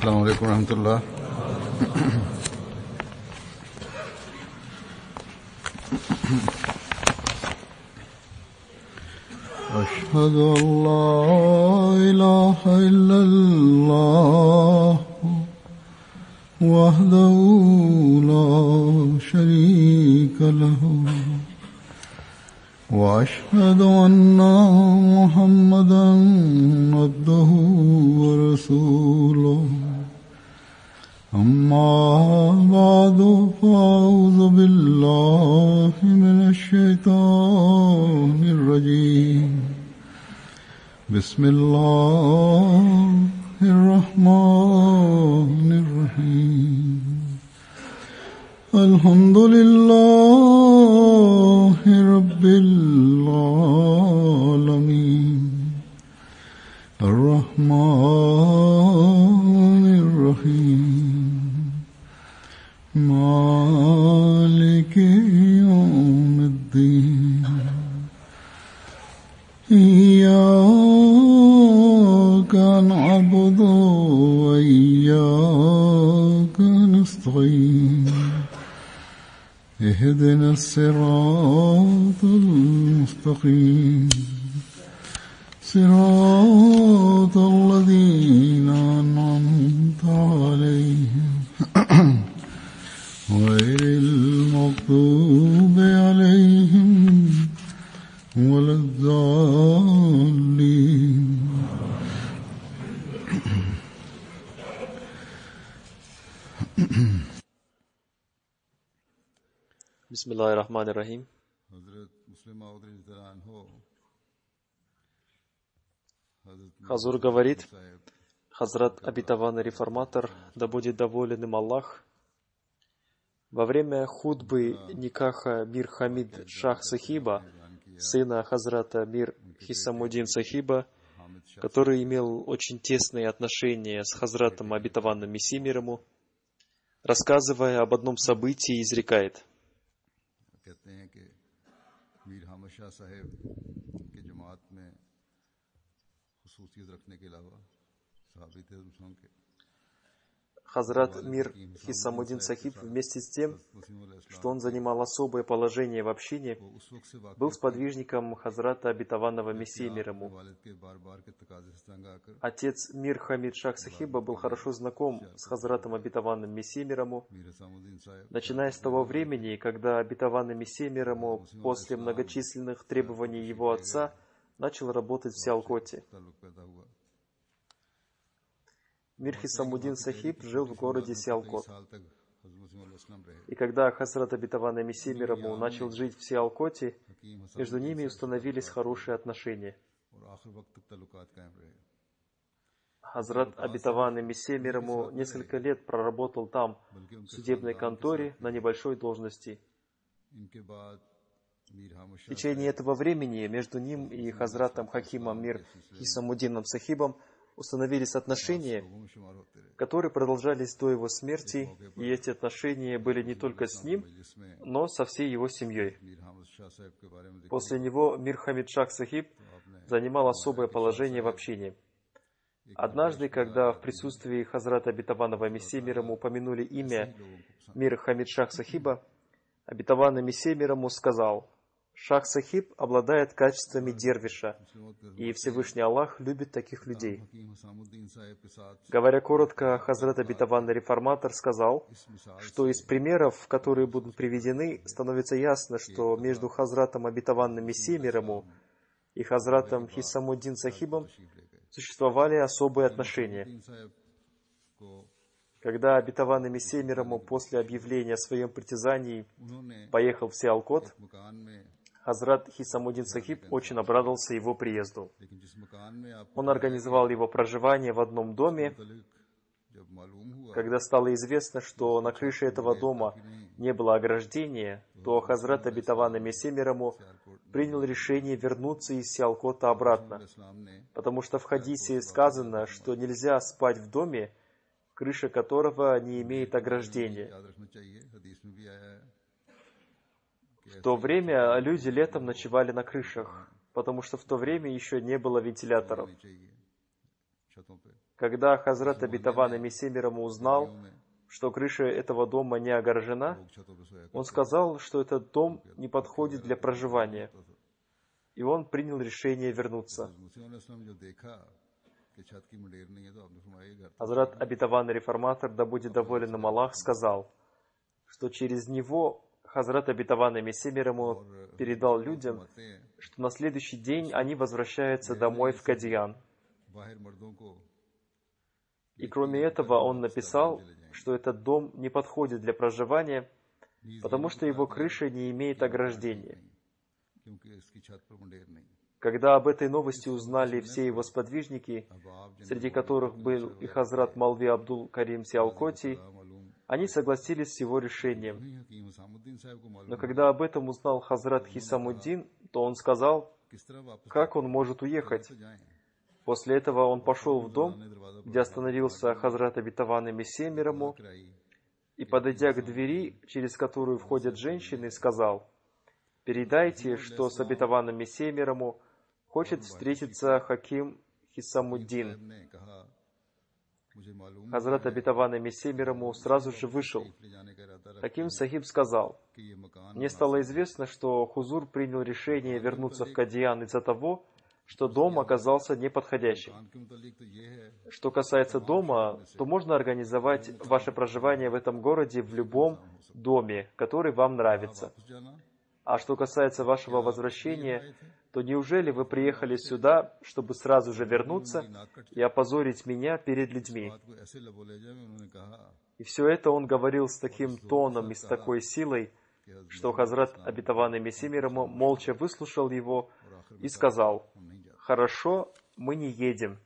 अस्सलाम वालेकुम रहमतुल्लाह। أشهد أن لا إله إلا الله وحده لا شريك له وأشهد أن محمدا عبده ورسوله أما بعد فأعوذ بالله من الشيطان الرجيم بسم الله الرحمن الرحيم الحمد لله رب العالمين الرحمن الرحيم مالك يوم الدين إياك نعبد وإياك نستعين اهدنا الصراط المستقيم صراط الذين أنعمت عليهم غير المغضوب عليهم ولا الضالين. Бисмиллахир-рахманир-рахим. Хазур говорит, Хазрат обетованный реформатор, да будет доволен им Аллах, во время хутбы Никаха Мир Хамид Шах Сахиба, сына Хазрата Мир Хисамуддин Сахиба, который имел очень тесные отношения с Хазратом обетованным Мессией мир ему, рассказывая об одном событии, изрекает: Хазрат Мир Хисамуддин Сахиб вместе с тем, что он занимал особое положение в общине, был сподвижником Хазрата обетованного Мессии мир ему. Отец Мир Хамид Шах Сахиба был хорошо знаком с Хазратом обетованным Мессией мир ему, начиная с того времени, когда обетованный Мессия мир ему после многочисленных требований его отца начал работать в Сиалкоте. Мир Хисамуддин Сахиб жил в городе Сиалкот. И когда Хазрат обетованный Мессия мир ему начал жить в Сиалкоте, между ними установились хорошие отношения. Хазрат обетованный Мессия мир ему несколько лет проработал там, в судебной конторе, на небольшой должности. В течение этого времени между ним и Хазратом Хакимом Мир Хисамуддином Сахибом установились отношения, которые продолжались до его смерти, и эти отношения были не только с ним, но со всей его семьей. После него Мир Хамид Шах Сахиб занимал особое положение в общине. Однажды, когда в присутствии Хазрата обетованного Мессии мир ему упомянули имя Мир Хамид Шах Сахиба, обетованный Мессия мир ему сказал: Шах Сахиб обладает качествами дервиша, и Всевышний Аллах любит таких людей. Говоря коротко, Хазрат обетованный реформатор сказал, что из примеров, которые будут приведены, становится ясно, что между Хазратом обетованным Мессией мир ему и Хазратом Хисамуддин Сахибом существовали особые отношения. Когда обетованный Мессия мир ему после объявления о своем притязании поехал в Сиалкот, Хазрат Хисамуддин Сахиб очень обрадовался его приезду. Он организовал его проживание в одном доме. Когда стало известно, что на крыше этого дома не было ограждения, то Хазрат обетованный Мессия мир ему принял решение вернуться из Сиалкота обратно, потому что в хадисе сказано, что нельзя спать в доме, крыша которого не имеет ограждения. В то время люди летом ночевали на крышах, потому что в то время еще не было вентиляторов. Когда Хазрат Абитаван Мессия мир ему узнал, что крыша этого дома не огорожена, он сказал, что этот дом не подходит для проживания, и он принял решение вернуться. Хазрат Абитаван Реформатор, да будет доволен им Аллах, сказал, что через него Хазрат Абитаван Мессия мир ему передал людям, что на следующий день они возвращаются домой в Кадиян. И кроме этого он написал, что этот дом не подходит для проживания, потому что его крыша не имеет ограждения. Когда об этой новости узнали все его сподвижники, среди которых был и Хазрат Малви Абдул Карим Сиалкоти, они согласились с его решением. Но когда об этом узнал Хазрат Хисамуддин, то он сказал, как он может уехать. После этого он пошел в дом, где остановился Хазрат Абитаван Мессия мир ему, и, подойдя к двери, через которую входят женщины, сказал, «Передайте, что с Абитаваном Мессия мир ему хочет встретиться Хаким Хисамуддин». Хазрат Абитаван Мессия мир ему сразу же вышел. Хаким Сахиб сказал, «Мне стало известно, что Хузур принял решение вернуться в Кадиян из-за того, что дом оказался неподходящим. Что касается дома, то можно организовать ваше проживание в этом городе в любом доме, который вам нравится. А что касается вашего возвращения, то неужели вы приехали сюда, чтобы сразу же вернуться и опозорить меня перед людьми?» И все это он говорил с таким тоном и с такой силой, что Хазрат Абитаван Мессия мир ему молча выслушал его и сказал, «Хорошо, мы не едем».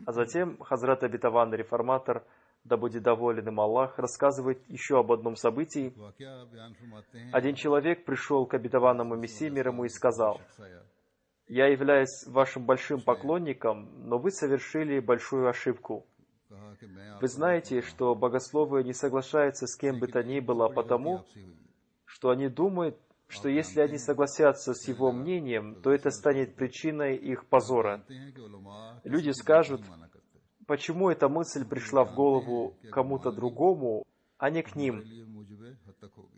А затем Хазрат Абитаван Реформатор, да будет доволен им Аллах, рассказывает еще об одном событии. Один человек пришел к Абитавану Мессии мир ему и сказал, «Я являюсь вашим большим поклонником, но вы совершили большую ошибку. Вы знаете, что богословы не соглашаются с кем бы то ни было потому, что они думают, что если они согласятся с его мнением, то это станет причиной их позора. Люди скажут, почему эта мысль пришла в голову кому-то другому, а не к ним.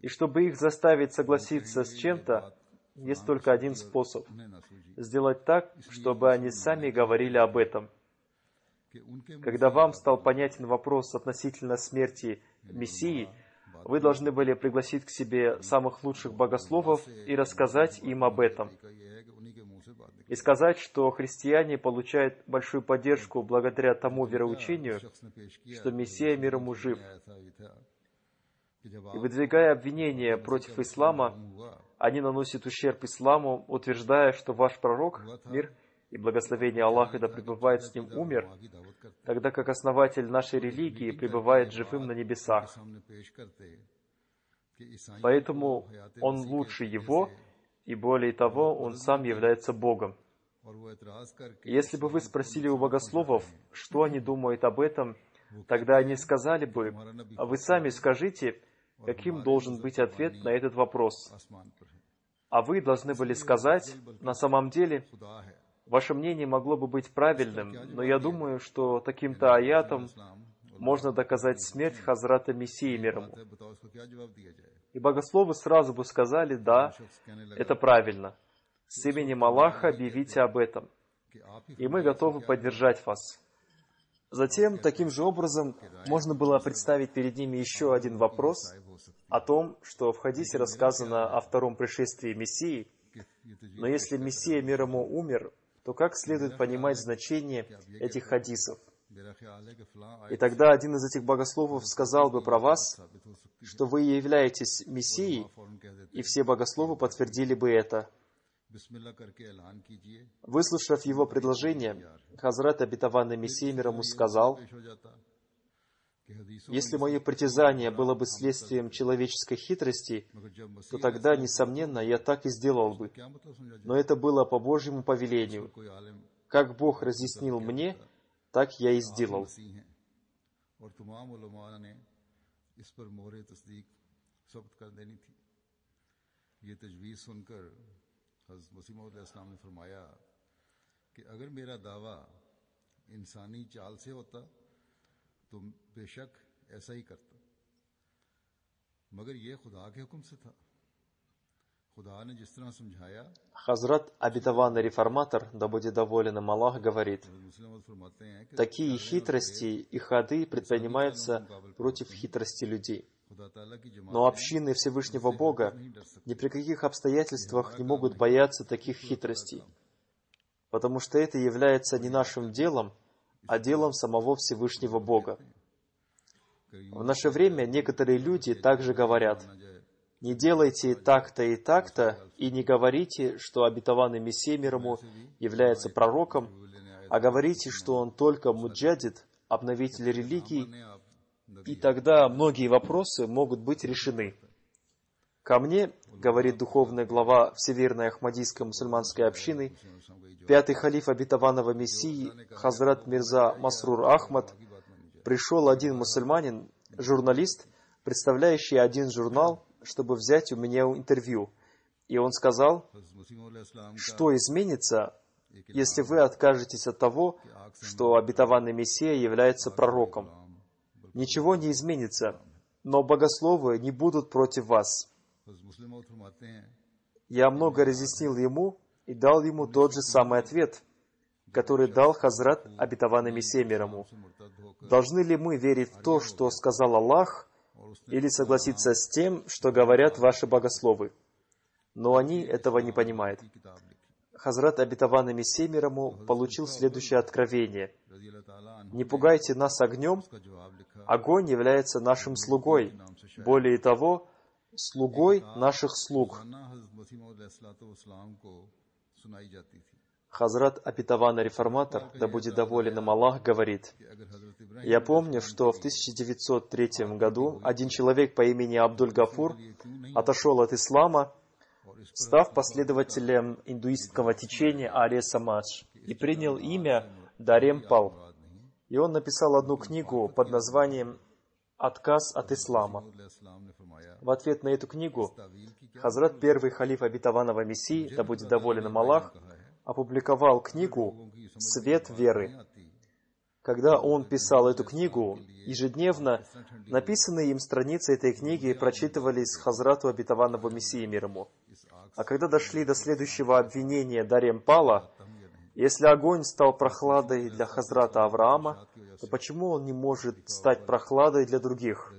И чтобы их заставить согласиться с чем-то, есть только один способ – сделать так, чтобы они сами говорили об этом. Когда вам стал понятен вопрос относительно смерти Мессии, вы должны были пригласить к себе самых лучших богословов и рассказать им об этом. И сказать, что христиане получают большую поддержку благодаря тому вероучению, что Мессия мир ему жив. И выдвигая обвинения против ислама, они наносят ущерб исламу, утверждая, что ваш пророк, мир и благословение Аллаха да пребывает с ним, умер, тогда как основатель нашей религии пребывает живым на небесах. Поэтому он лучше его, и более того, он сам является Богом. Если бы вы спросили у богословов, что они думают об этом, тогда они сказали бы, а вы сами скажите, каким должен быть ответ на этот вопрос. А вы должны были сказать, на самом деле, ваше мнение могло бы быть правильным, но я думаю, что таким-то аятом можно доказать смерть Хазрата Мессии мир ему. И богословы сразу бы сказали, да, это правильно. С именем Аллаха объявите об этом. И мы готовы поддержать вас. Затем, таким же образом, можно было представить перед ними еще один вопрос о том, что в хадисе рассказано о втором пришествии Мессии. Но если Мессия мир ему умер, то как следует понимать значение этих хадисов? И тогда один из этих богословов сказал бы про вас, что вы являетесь Мессией, и все богословы подтвердили бы это. Выслушав его предложение, Хазрат Абитаван Мессия мир ему сказал, если мое притязание было бы следствием человеческой хитрости, то тогда, несомненно, я так и сделал бы. Но это было по Божьему повелению. Как Бог разъяснил мне, так я и сделал. इंसानी चाल से होता तो बेशक ऐसा ही करता, मगर ये खुदा के हुक्म से था। खुदा ने जिस तरह समझाया, Хазрат, обетованный реформатор, да будет доволен им Аллах, говорит: मुस्लिम फरमाते हैं कि такие хитрости и ходы предпринимаются против хитрости людей. खुदा ताला की जमात Но общины Всевышнего Бога ни при каких обстоятельствах не могут бояться таких хитростей, потому что это является не нашим делом, а делом самого Всевышнего Бога. В наше время некоторые люди также говорят: не делайте так-то и так-то, и не говорите, что обетованный Мессия мир ему является пророком, а говорите, что он только муджадид, обновитель религии, и тогда многие вопросы могут быть решены. Ко мне, говорит духовный глава Всеверной Ахмадийской мусульманской общины, пятый халиф обетованного Мессии, Хазрат Мирза Масрур Ахмад, пришел один мусульманин, журналист, представляющий один журнал, чтобы взять у меня интервью. И он сказал: что изменится, если вы откажетесь от того, что обетованный Мессия является пророком? Ничего не изменится, но богословы не будут против вас. Я много разъяснил ему и дал ему тот же самый ответ, который дал Хазрат, обетованный Мессия мир ему. Должны ли мы верить в то, что сказал Аллах, или согласиться с тем, что говорят ваши богословы? Но они этого не понимают. Хазрат, обетованный Мессия мир ему, получил следующее откровение: не пугайте нас огнем, огонь является нашим слугой, более того, слугой наших слуг. Хазрат, обетованный реформатор, да будет доволен им Аллах, говорит: я помню, что в 1903 году один человек по имени Абдуль-Гафур отошел от ислама, став последователем индуистского течения Ария-Самадж, и принял имя Дарем-Пал. И он написал одну книгу под названием «Отказ от ислама». В ответ на эту книгу Хазрат, первый халиф обетованного Мессии, да будет доволен им Аллах, опубликовал книгу «Свет веры». Когда он писал эту книгу, ежедневно написанные им страницы этой книги прочитывались Хазрату, обетованного Мессии мир ему. А когда дошли до следующего обвинения Дарем-Пала, если огонь стал прохладой для Хазрата Авраама, то почему он не может стать прохладой для других?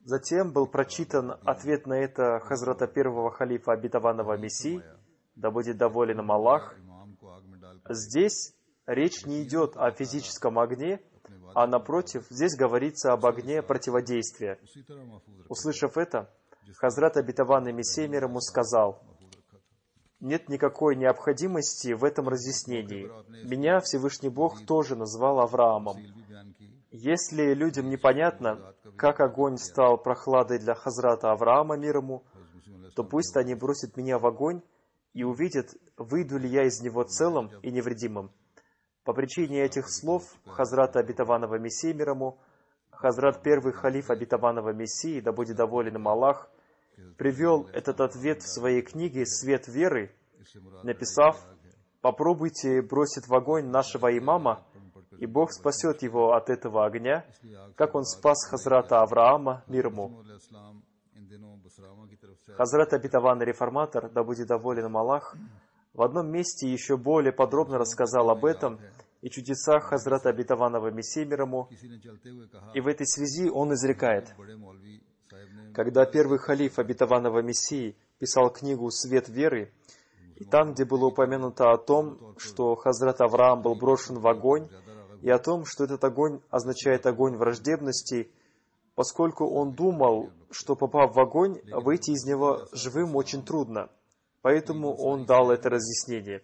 Затем был прочитан ответ на это Хазрата первого халифа обетованного Мессии, да будет доволен им Аллах. Здесь речь не идет о физическом огне, а напротив, здесь говорится об огне противодействия. Услышав это, Хазрат, обетованный Мессия мир ему, сказал: нет никакой необходимости в этом разъяснении. Меня Всевышний Бог тоже назвал Авраамом. Если людям непонятно, как огонь стал прохладой для Хазрата Авраама мир ему, то пусть они бросят меня в огонь и увидят, выйду ли я из него целым и невредимым. По причине этих слов Хазрата, обетованного Мессии мир ему, Хазрат, первый халиф обетованного Мессии, да будет доволен им Аллах, привел этот ответ в своей книге «Свет веры», написав: «Попробуйте бросить в огонь нашего имама, и Бог спасет его от этого огня, как он спас Хазрата Авраама мир ему». Хазрат, обетованный реформатор, да будет доволен им Аллах, в одном месте еще более подробно рассказал об этом и чудесах Хазрата, обетованного Мессии мир ему, и в этой связи он изрекает: когда первый халиф обетованного Мессии писал книгу «Свет веры», и там, где было упомянуто о том, что Хазрат Авраам был брошен в огонь, и о том, что этот огонь означает огонь враждебности, поскольку он думал, что, попав в огонь, выйти из него живым очень трудно. Поэтому он дал это разъяснение.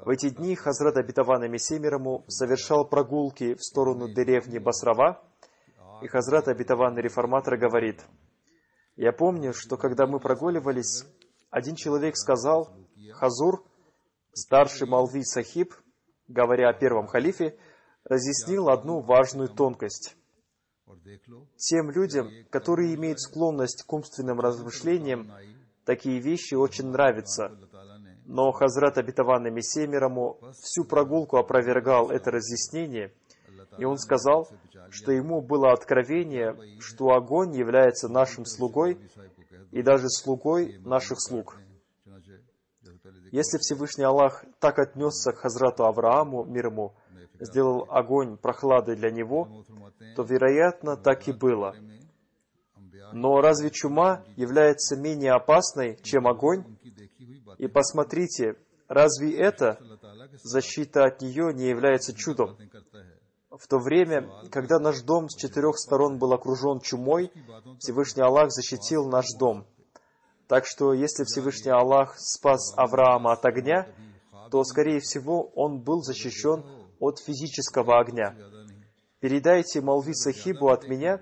В эти дни Хазрат, обетованный Мессия мир ему, совершал прогулки в сторону деревни Басрава, и Хазрат, обетованный реформатор, говорит: я помню, что когда мы прогуливались, один человек сказал: Хазур, старший Молви Сахиб, говоря о первом халифе, разъяснил одну важную тонкость. Тем людям, которые имеют склонность к умственным размышлениям, такие вещи очень нравятся. Но Хазрат обетованный Мессия мир ему всю прогулку опровергал это разъяснение, и он сказал, что ему было откровение, что огонь является нашим слугой и даже слугой наших слуг. Если Всевышний Аллах так отнесся к Хазрату Аврааму, мир ему, сделал огонь прохладой для него, то, вероятно, так и было. Но разве чума является менее опасной, чем огонь? И посмотрите, разве это, защита от нее, не является чудом? В то время, когда наш дом с 4 сторон был окружен чумой, Всевышний Аллах защитил наш дом. Так что, если Всевышний Аллах спас Авраама от огня, то, скорее всего, он был защищен от физического огня. Передайте Молви Сахибу от меня,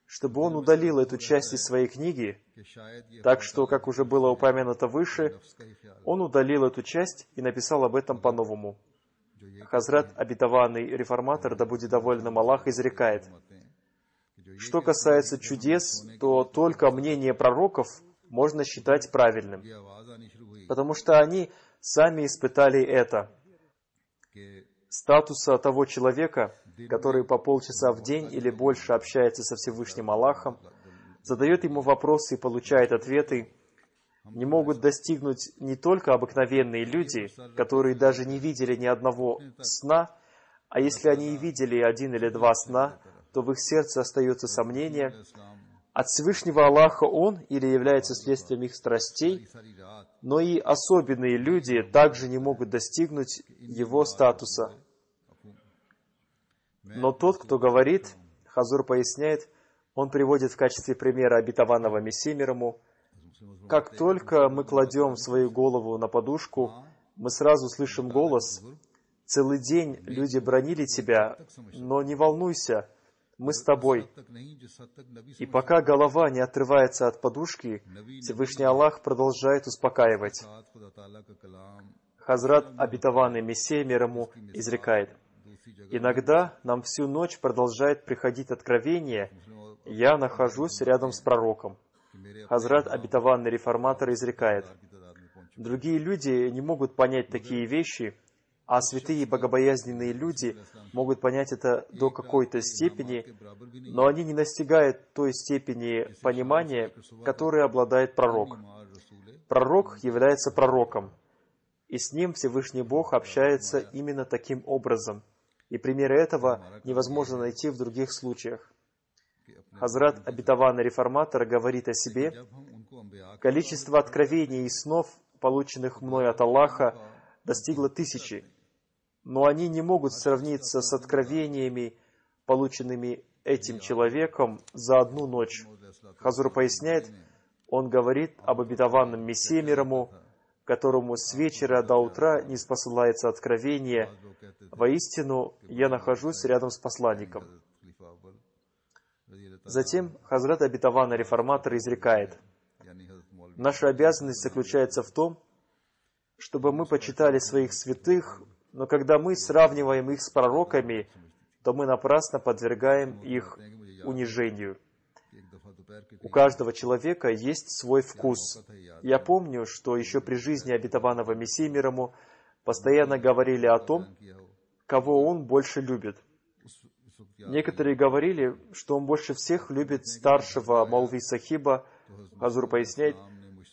чтобы он удалил эту часть из своей книги. Так что, как уже было упомянуто выше, он удалил эту часть и написал об этом по-новому. Хазрат, обетованный реформатор, да будет доволен им Аллах, изрекает: что касается чудес, то только мнение пророков можно считать правильным, потому что они сами испытали это. Статуса того человека, который по полчаса в день или больше общается со Всевышним Аллахом, задает ему вопросы и получает ответы, не могут достигнуть не только обыкновенные люди, которые даже не видели ни одного сна, а если они и видели 1 или 2 сна, то в их сердце остается сомнение, от Всевышнего Аллаха он или является следствием их страстей, но и особенные люди также не могут достигнуть его статуса. Но тот, кто говорит, Хазур поясняет, он приводит в качестве примера обетованного Мессии мир ему: как только мы кладем свою голову на подушку, мы сразу слышим голос: целый день люди бранили тебя, но не волнуйся, мы с тобой. И пока голова не отрывается от подушки, Всевышний Аллах продолжает успокаивать. Хазрат, обетованный Мессия мир ему, изрекает: иногда нам всю ночь продолжает приходить откровение, я нахожусь рядом с пророком. Хазрат, обетованный реформатор, изрекает: другие люди не могут понять такие вещи, а святые и богобоязненные люди могут понять это до какой-то степени, но они не достигают той степени понимания, которой обладает пророк. Пророк является пророком, и с ним Всевышний Бог общается именно таким образом. И примеры этого невозможно найти в других случаях. Хазрат, обетованный реформатор, говорит о себе: количество откровений и снов, полученных мной от Аллаха, достигло 1000, но они не могут сравниться с откровениями, полученными этим человеком за одну ночь. Хазур поясняет, он говорит об обетованном Мессии мир ему, которому с вечера до утра не спосылается откровение. Воистину, я нахожусь рядом с посланником. Затем Хазрат, обетованный реформатор, изрекает: наша обязанность заключается в том, чтобы мы почитали своих святых, но когда мы сравниваем их с пророками, то мы напрасно подвергаем их унижению. У каждого человека есть свой вкус. Я помню, что еще при жизни обетованного Мессии мир ему постоянно говорили о том, кого он больше любит. Некоторые говорили, что он больше всех любит старшего Молви Сахиба, Хазур поясняет,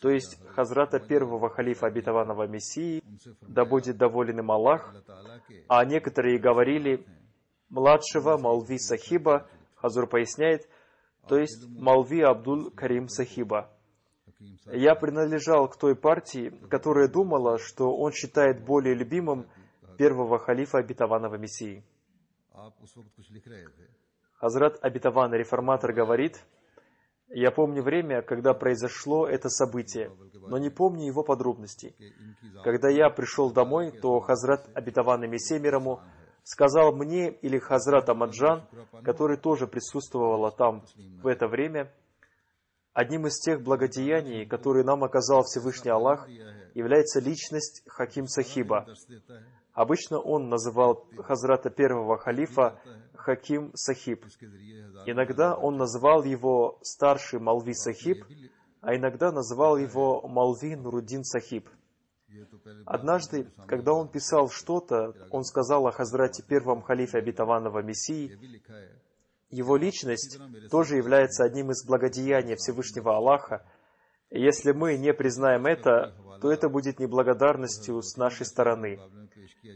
то есть Хазрата первого халифа обетованного Мессии, да будет доволен им Аллах, а некоторые говорили младшего Молви Сахиба, Хазур поясняет, то есть Молви Абдул Карим Сахиба. Я принадлежал к той партии, которая думала, что он считает более любимым первого халифа обетованного Мессии. Хазрат, обетованный реформатор, говорит: я помню время, когда произошло это событие, но не помню его подробностей. Когда я пришел домой, то Хазрат, обетованный Мессия мир ему, сказал мне или Хазрат Амаджан, который тоже присутствовала там в это время, одним из тех благодеяний, которые нам оказал Всевышний Аллах, является личность Хаким Сахиба. Обычно он называл Хазрата первого халифа Хаким Сахиб. Иногда он называл его старший Молви Сахиб, а иногда называл его Молви Нуруддин Сахиб. Однажды, когда он писал что-то, он сказал о Хазрате первом халифе обетованного Мессии. Его личность тоже является одним из благодеяний Всевышнего Аллаха. И если мы не признаем это, то это будет неблагодарностью с нашей стороны.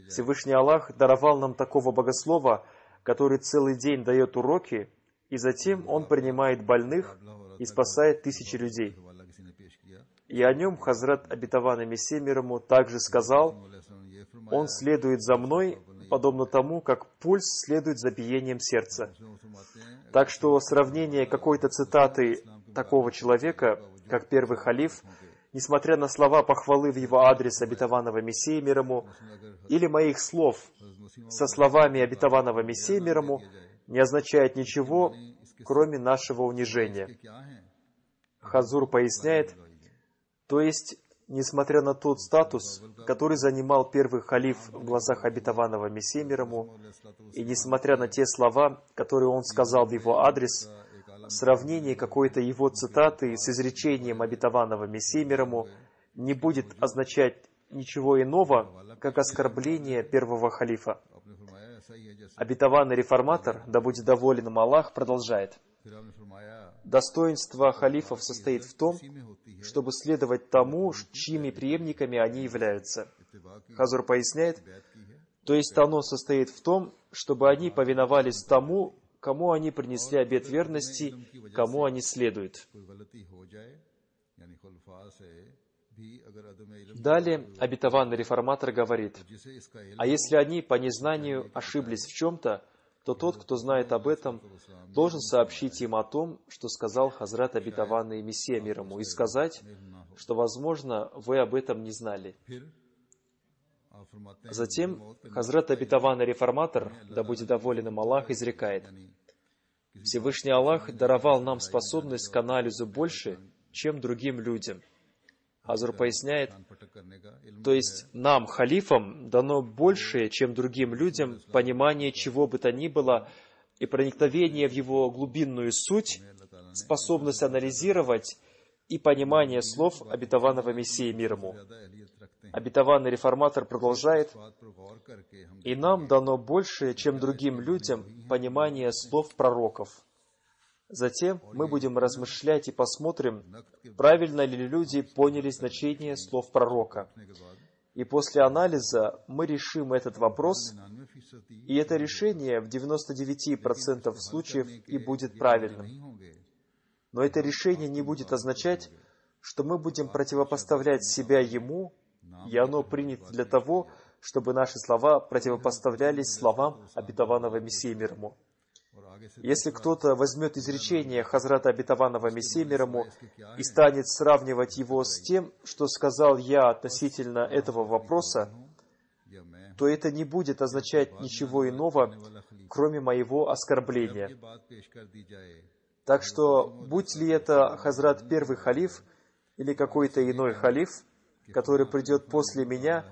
Всевышний Аллах даровал нам такого богослова, который целый день дает уроки, и затем он принимает больных и спасает тысячи людей. И о нем Хазрат обетованный Мессия мир ему также сказал: «Он следует за мной, подобно тому, как пульс следует за биением сердца». Так что сравнение какой-то цитаты такого человека, как первый халиф, несмотря на слова похвалы в его адрес обетованного Мессии мир ему, или моих слов со словами обетованного Мессии мир ему, не означает ничего, кроме нашего унижения. Хазур поясняет, то есть, несмотря на тот статус, который занимал первый халиф в глазах обетованного Мессии мир ему, и несмотря на те слова, которые он сказал в его адрес, сравнение какой-то его цитаты с изречением обетованного Мессии мир ему не будет означать ничего иного, как оскорбление первого халифа. Обетованный реформатор, да будет доволен им Аллах, продолжает. Достоинство халифов состоит в том, чтобы следовать тому, чьими преемниками они являются. Хазур поясняет, то есть оно состоит в том, чтобы они повиновались тому, кому они принесли обет верности, кому они следуют. Далее обетованный реформатор говорит, а если они по незнанию ошиблись в чем-то, то тот, кто знает об этом, должен сообщить им о том, что сказал Хазрат обетованный Мессия мир ему, и сказать, что, возможно, вы об этом не знали. Затем Хазрат обетованный реформатор, да будет доволен им Аллах, изрекает, Всевышний Аллах даровал нам способность к анализу больше, чем другим людям. Хазур поясняет, то есть нам, халифам, дано больше, чем другим людям, понимание чего бы то ни было и проникновение в его глубинную суть, способность анализировать и понимание слов обетованного Мессии мир ему. Обетованный реформатор продолжает, и нам дано больше, чем другим людям, понимание слов пророков. Затем мы будем размышлять и посмотрим, правильно ли люди поняли значение слов пророка. И после анализа мы решим этот вопрос, и это решение в 99% случаев и будет правильным. Но это решение не будет означать, что мы будем противопоставлять себя ему, и оно принято для того, чтобы наши слова противопоставлялись словам обетованного Мессии мир ему. Если кто-то возьмет изречение Хазрата обетованного Мессии мир ему и станет сравнивать его с тем, что сказал я относительно этого вопроса, то это не будет означать ничего иного, кроме моего оскорбления. Так что, будь ли это Хазрат первый халиф или какой-то иной халиф, который придет после меня,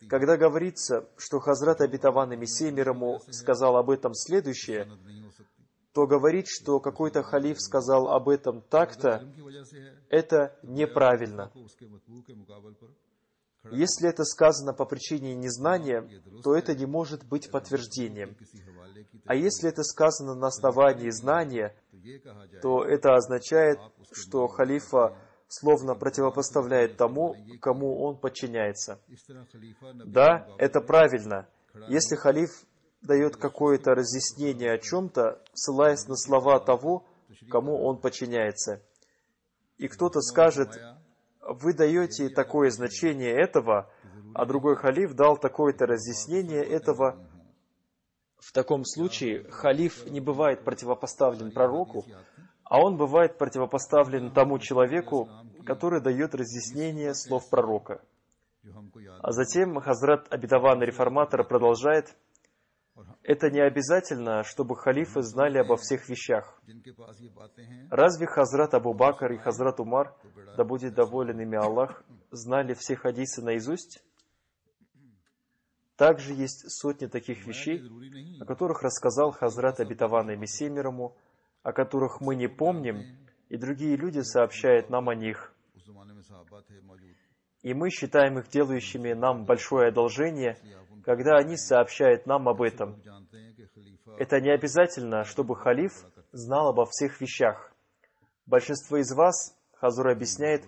когда говорится, что Хазрат обетованный Мессия мир ему сказал об этом следующее, то говорить, что какой-то халиф сказал об этом так-то, это неправильно. Если это сказано по причине незнания, то это не может быть подтверждением. А если это сказано на основании знания, то это означает, что халифа словно противопоставляет тому, кому он подчиняется. Да, это правильно. Если халиф дает какое-то разъяснение о чем-то, ссылаясь на слова того, кому он подчиняется. И кто-то скажет, вы даете такое значение этого, а другой халиф дал такое-то разъяснение этого. В таком случае халиф не бывает противопоставлен пророку, а он бывает противопоставлен тому человеку, который дает разъяснение слов пророка. А затем Хазрат обетованный реформатор продолжает, это не обязательно, чтобы халифы знали обо всех вещах. Разве Хазрат Абу Бакр и Хазрат Умар, да будет доволен ими Аллах, знали все хадисы наизусть? Также есть сотни таких вещей, о которых рассказал Хазрат обетованный Мессия мир ему, о которых мы не помним, и другие люди сообщают нам о них. И мы считаем их делающими нам большое одолжение, когда они сообщают нам об этом. Это не обязательно, чтобы халиф знал обо всех вещах. Большинство из вас, Хазур объясняет,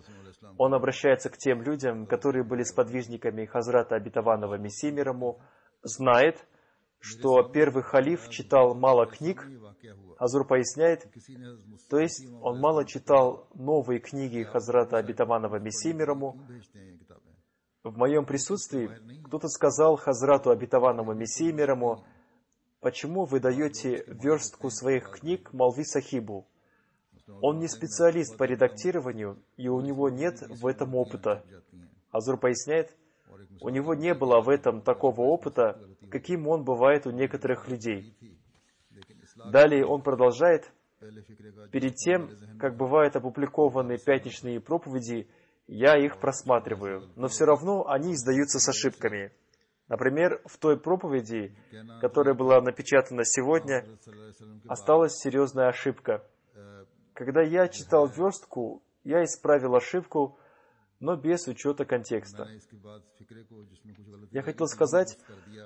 он обращается к тем людям, которые были сподвижниками Хазрата Обетованного Мессии мир ему, знает, что первый халиф читал мало книг. Хазур поясняет, то есть он мало читал новые книги Хазрата Обетованного Мессии мир ему. В моем присутствии кто-то сказал Хазрату Обетованному Мессии мир ему: «Почему вы даете верстку своих книг Молви Сахибу? Он не специалист по редактированию, и у него нет в этом опыта». Хазур поясняет, у него не было в этом такого опыта, каким он бывает у некоторых людей. Далее он продолжает, перед тем, как бывают опубликованы пятничные проповеди, я их просматриваю, но все равно они издаются с ошибками. Например, в той проповеди, которая была напечатана сегодня, осталась серьезная ошибка. Когда я читал верстку, я исправил ошибку, но без учета контекста. Я хотел сказать,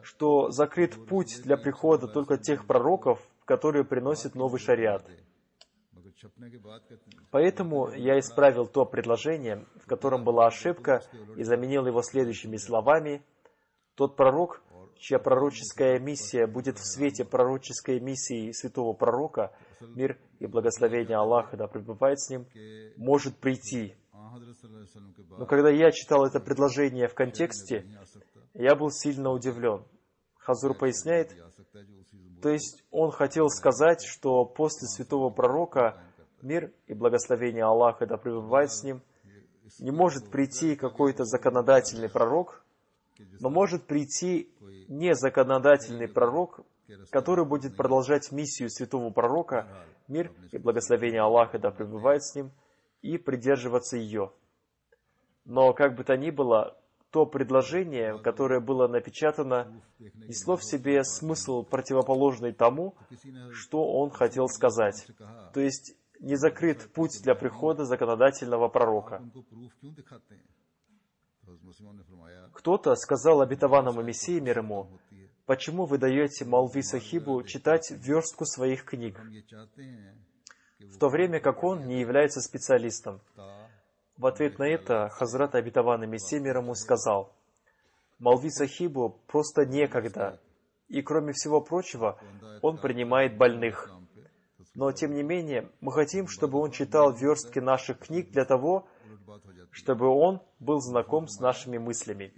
что закрыт путь для прихода только тех пророков, которые приносят новый шариат. Поэтому я исправил то предложение, в котором была ошибка, и заменил его следующими словами: «Тот пророк, чья пророческая миссия будет в свете пророческой миссии святого пророка, мир и благословение Аллаха да пребывает с ним, может прийти». Но когда я читал это предложение в контексте, я был сильно удивлен. Хазур поясняет, то есть он хотел сказать, что после святого пророка, мир и благословение Аллаха да пребывает с ним, не может прийти какой-то законодательный пророк, но может прийти незаконодательный пророк, который будет продолжать миссию святого пророка, мир и благословение Аллаха да пребывает с ним, и придерживаться ее. Но, как бы то ни было, то предложение, которое было напечатано, несло в себе смысл, противоположный тому, что он хотел сказать. То есть, не закрыт путь для прихода законодательного пророка. Кто-то сказал обетованному Мессии мир ему: «Почему вы даете Молви Сахибу читать верстку своих книг?» в то время как он не является специалистом. В ответ на это Хазрат Обетованный Мессия мир ему сказал: «Молви Сахибу просто некогда, и кроме всего прочего, он принимает больных. Но, тем не менее, мы хотим, чтобы он читал верстки наших книг для того, чтобы он был знаком с нашими мыслями».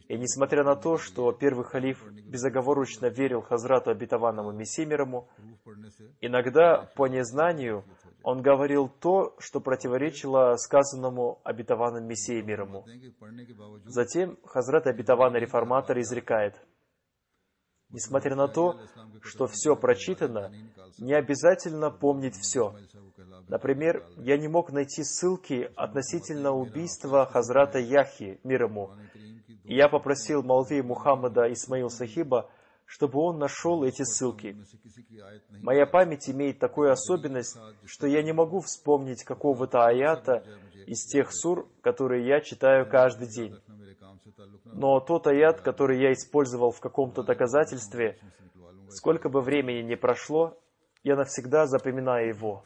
И несмотря на то, что первый халиф безоговорочно верил Хазрату Обетованному Мессии мир ему, иногда по незнанию он говорил то, что противоречило сказанному Обетованным Мессией мир ему. Затем Хазрат Обетованный Реформатор изрекает: несмотря на то, что все прочитано, не обязательно помнить все. Например, я не мог найти ссылки относительно убийства Хазрата Яхьи, мир ему, и я попросил Молви Мухаммада Исмаил Сахиба, чтобы он нашел эти ссылки. Моя память имеет такую особенность, что я не могу вспомнить какого-то аята из тех сур, которые я читаю каждый день. Но тот аят, который я использовал в каком-то доказательстве, сколько бы времени ни прошло, я навсегда запоминаю его.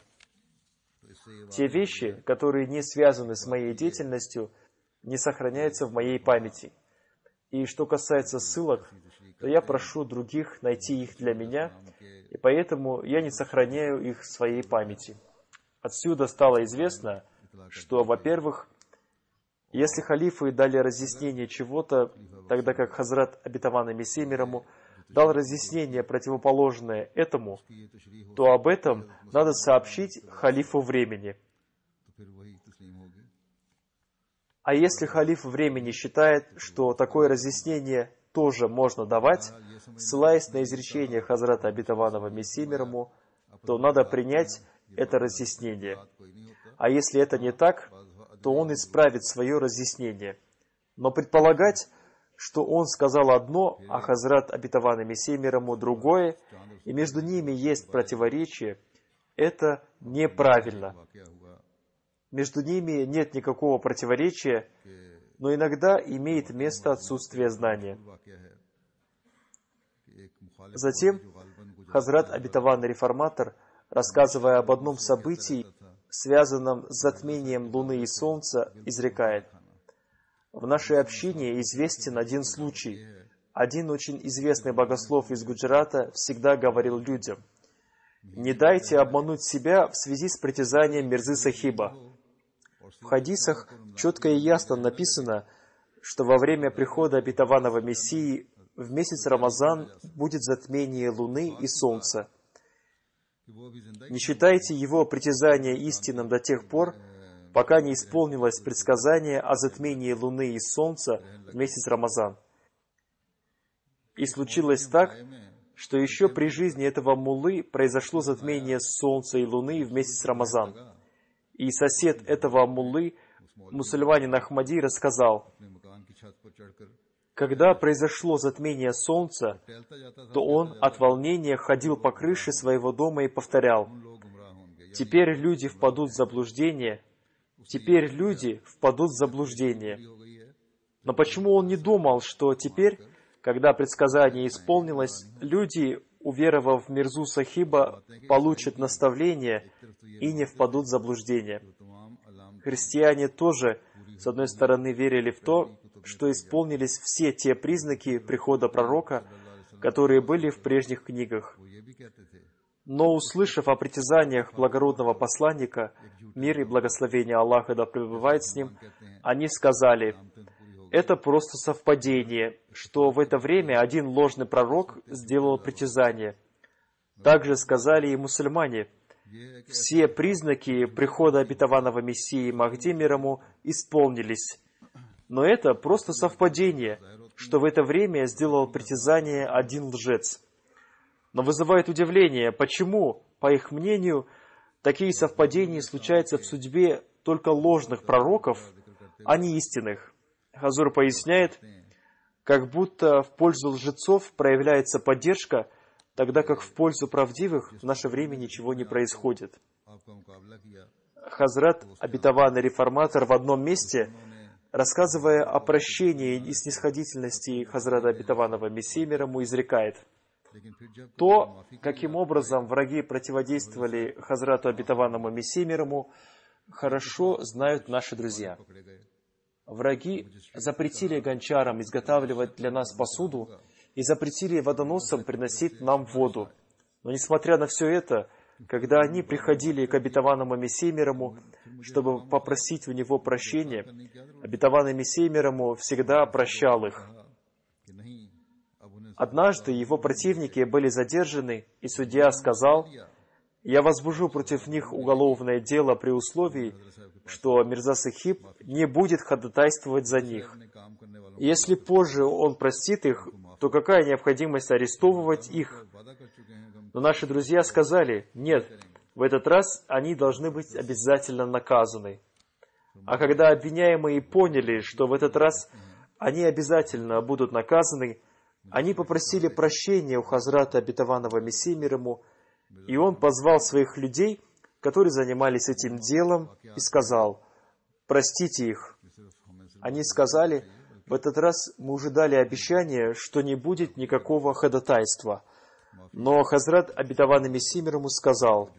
Те вещи, которые не связаны с моей деятельностью, не сохраняются в моей памяти. И что касается ссылок, то я прошу других найти их для меня, и поэтому я не сохраняю их в своей памяти. Отсюда стало известно, что, во-первых, если халифы дали разъяснение чего-то, тогда как Хазрат Обетованный Мессия мир ему дал разъяснение, противоположное этому, то об этом надо сообщить халифу времени. А если халиф времени считает, что такое разъяснение тоже можно давать, ссылаясь на изречение Хазрата Обетованного Мессии мир ему, то надо принять это разъяснение. А если это не так, то он исправит свое разъяснение. Но предполагать, что он сказал одно, а Хазрат Обетованный Мессия мир ему другое, и между ними есть противоречие, это неправильно. Между ними нет никакого противоречия, но иногда имеет место отсутствие знания. Затем Хазрат Обетованный Реформатор, рассказывая об одном событии, связанном с затмением Луны и Солнца, изрекает: «В нашей общине известен один случай. Один очень известный богослов из Гуджарата всегда говорил людям: не дайте обмануть себя в связи с притязанием Мирзы Сахиба». В хадисах четко и ясно написано, что во время прихода обетованного Мессии в месяц Рамазан будет затмение Луны и Солнца. Не считайте его притязание истинным до тех пор, пока не исполнилось предсказание о затмении Луны и Солнца в месяц Рамазан. И случилось так, что еще при жизни этого муллы произошло затмение Солнца и Луны в месяц Рамазан. И сосед этого муллы, мусульманин Ахмади, рассказал: когда произошло затмение Солнца, то он от волнения ходил по крыше своего дома и повторял: «Теперь люди впадут в заблуждение, теперь люди впадут в заблуждение». Но почему он не думал, что теперь, когда предсказание исполнилось, люди, уверовав в Мирзу Сахиба, получат наставление и не впадут в заблуждение? Христиане тоже, с одной стороны, верили в то, что исполнились все те признаки прихода пророка, которые были в прежних книгах. Но, услышав о притязаниях благородного посланника, мир и благословение Аллаха да пребывает с ним, они сказали: это просто совпадение, что в это время один ложный пророк сделал притязание. Также сказали и мусульмане: все признаки прихода обетованного Мессии Махди мир ему исполнились. Но это просто совпадение, что в это время сделал притязание один лжец. Но вызывает удивление, почему, по их мнению, такие совпадения случаются в судьбе только ложных пророков, а не истинных. Хазур поясняет, как будто в пользу лжецов проявляется поддержка, тогда как в пользу правдивых в наше время ничего не происходит. Хазрат Обетованный Реформатор в одном месте, рассказывая о прощении и снисходительности Хазрата Обетованного Мессии мир ему, изрекает: то, каким образом враги противодействовали Хазрату Обетованному Мессии мир ему, хорошо знают наши друзья. Враги запретили гончарам изготавливать для нас посуду и запретили водоносам приносить нам воду. Но несмотря на все это, когда они приходили к обетованному Мессии мир ему, чтобы попросить у него прощения, обетованный Мессия мир ему всегда прощал их. Однажды его противники были задержаны, и судья сказал: «Я возбужу против них уголовное дело при условии, что Мирза Сахиб не будет ходатайствовать за них. Если позже он простит их, то какая необходимость арестовывать их?» Но наши друзья сказали: «Нет, в этот раз они должны быть обязательно наказаны». А когда обвиняемые поняли, что в этот раз они обязательно будут наказаны, они попросили прощения у Хазрата Обетованного Мессии мир ему, и он позвал своих людей, которые занимались этим делом, и сказал: «Простите их». Они сказали: «В этот раз мы уже дали обещание, что не будет никакого ходатайства». Но Хазрат Обетованный Мессия мир ему сказал: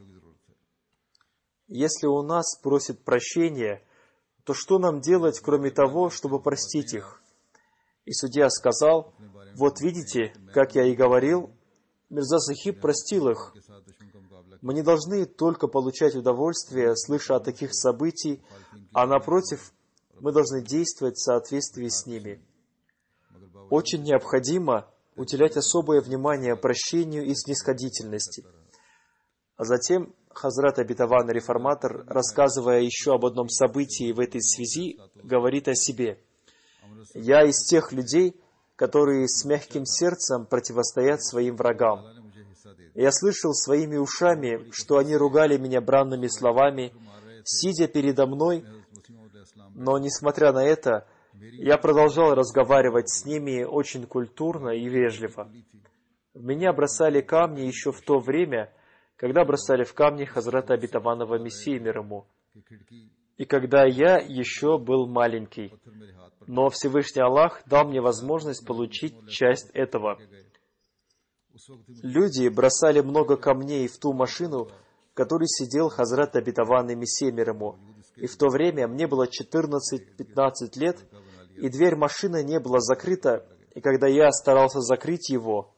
«Если у нас просят прощения, то что нам делать, кроме того, чтобы простить их?» И судья сказал: «Вот видите, как я и говорил, Мирза Сахиб простил их. Мы не должны только получать удовольствие, слыша о таких событиях, а напротив, мы должны действовать в соответствии с ними. Очень необходимо уделять особое внимание прощению и снисходительности». А затем Хазрат Обетованный Реформатор, рассказывая еще об одном событии в этой связи, говорит о себе: «Я из тех людей, которые с мягким сердцем противостоят своим врагам. Я слышал своими ушами, что они ругали меня бранными словами, сидя передо мной, но, несмотря на это, я продолжал разговаривать с ними очень культурно и вежливо. В меня бросали камни еще в то время, когда бросали в камни Хазрата Обетованного Мессии мир ему. и когда я еще был маленький. Но Всевышний Аллах дал мне возможность получить часть этого. Люди бросали много камней в ту машину, в которой сидел Хазрат обетованный Мессия мир ему. И в то время мне было 14-15 лет, и дверь машины не была закрыта, и когда я старался закрыть его,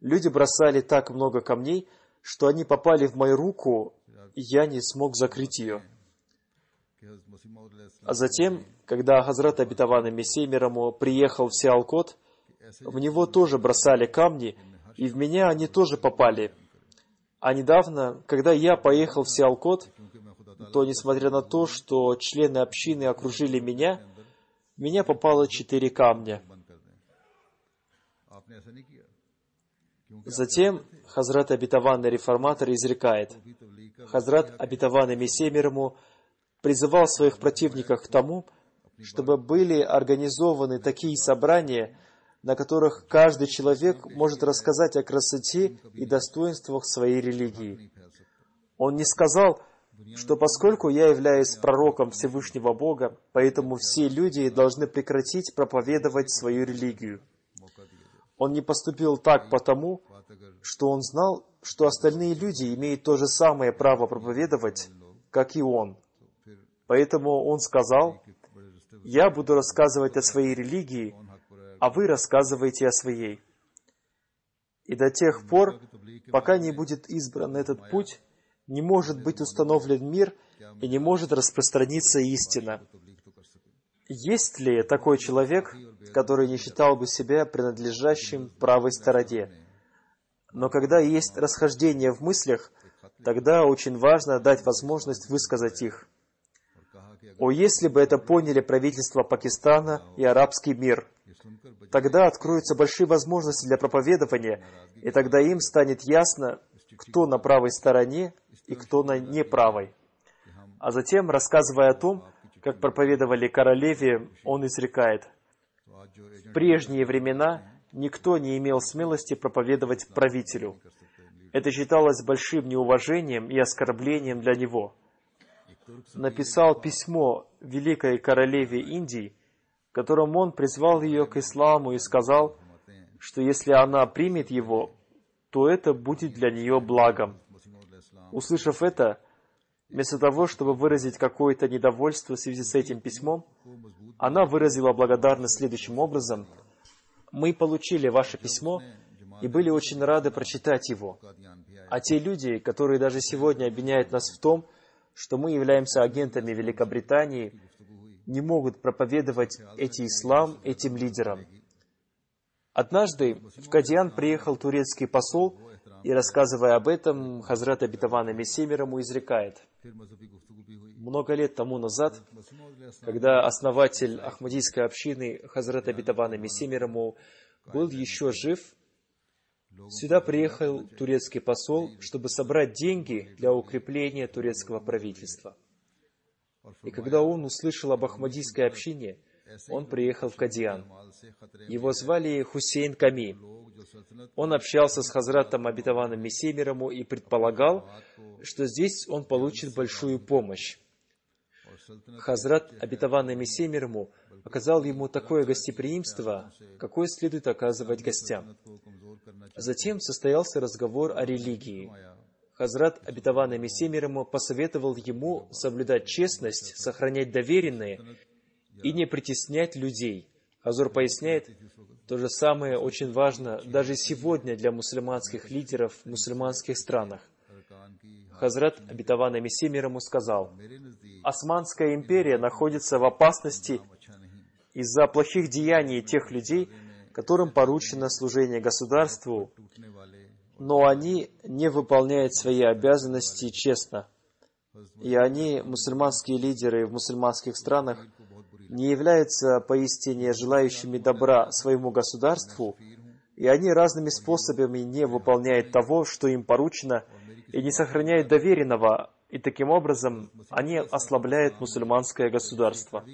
люди бросали так много камней, что они попали в мою руку, и я не смог закрыть ее. А затем, когда Хазрат обетованный Мессия мир ему приехал в Сиалкот, в него тоже бросали камни, и в меня они тоже попали. А недавно, когда я поехал в Сиалкот, то, несмотря на то, что члены общины окружили меня, в меня попало 4 камня. Затем Хазрат обетованный реформатор изрекает: Хазрат обетованный Мессия мир ему призывал своих противников к тому, чтобы были организованы такие собрания, на которых каждый человек может рассказать о красоте и достоинствах своей религии. Он не сказал, что поскольку я являюсь пророком Всевышнего Бога, поэтому все люди должны прекратить проповедовать свою религию. Он не поступил так потому, что он знал, что остальные люди имеют то же самое право проповедовать, как и он. Поэтому он сказал: «Я буду рассказывать о своей религии, а вы рассказываете о своей». И до тех пор, пока не будет избран этот путь, не может быть установлен мир и не может распространиться истина. Есть ли такой человек, который не считал бы себя принадлежащим правой стороне? Но когда есть расхождение в мыслях, тогда очень важно дать возможность высказать их. О, если бы это поняли правительство Пакистана и арабский мир, тогда откроются большие возможности для проповедования, и тогда им станет ясно, кто на правой стороне и кто на неправой. А затем, рассказывая о том, как проповедовали королеве, он изрекает: в прежние времена никто не имел смелости проповедовать правителю. Это считалось большим неуважением и оскорблением для него. Написал письмо великой королеве Индии, в котором он призвал ее к исламу и сказал, что если она примет его, то это будет для нее благом. Услышав это, вместо того, чтобы выразить какое-то недовольство в связи с этим письмом, она выразила благодарность следующим образом: «Мы получили ваше письмо и были очень рады прочитать его. А те люди, которые даже сегодня обвиняют нас в том, что мы являемся агентами Великобритании, не могут проповедовать ислам этим лидерам». Однажды в Кадьян приехал турецкий посол, и, рассказывая об этом, Хазрат обетованный Мессия мир ему изрекает: много лет тому назад, когда основатель Ахмадийской общины Хазрат обетованный Мессия мир ему был еще жив, сюда приехал турецкий посол, чтобы собрать деньги для укрепления турецкого правительства. И когда он услышал об Ахмадийской общине, он приехал в Кадьян. Его звали Хусейн Ками. Он общался с Хазратом обетованным Мессией мир ему и предполагал, что здесь он получит большую помощь. Хазрат обетованный Мессия мир ему оказал ему такое гостеприимство, какое следует оказывать гостям. Затем состоялся разговор о религии. Хазрат обетованный Мессия мир ему посоветовал ему соблюдать честность, сохранять доверенное и не притеснять людей. Хазур поясняет, то же самое очень важно даже сегодня для мусульманских лидеров в мусульманских странах. Хазрат обетованный Мессия мир ему сказал: «Османская империя находится в опасности из-за плохих деяний тех людей, которым поручено служение государству, но они не выполняют свои обязанности честно. И они, мусульманские лидеры в мусульманских странах, не являются поистине желающими добра своему государству, и они разными способами не выполняют того, что им поручено, и не сохраняют доверенного, и таким образом они ослабляют мусульманское государство».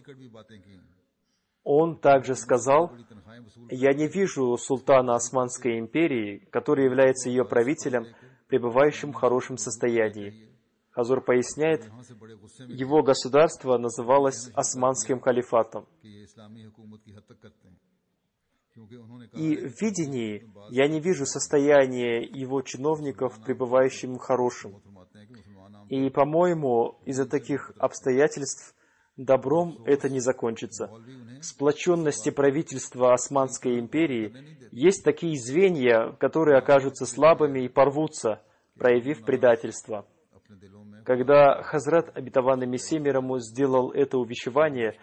Он также сказал: «Я не вижу султана Османской империи, который является ее правителем, пребывающим в хорошем состоянии. Хазур поясняет, его государство называлось Османским халифатом. И в видении я не вижу состояния его чиновников, пребывающим хорошим. И, по-моему, из-за таких обстоятельств добром это не закончится. В сплоченности правительства Османской империи есть такие звенья, которые окажутся слабыми и порвутся, проявив предательство. Когда Хазрат, обетованный Мессией мир ему, сделал это увещевание,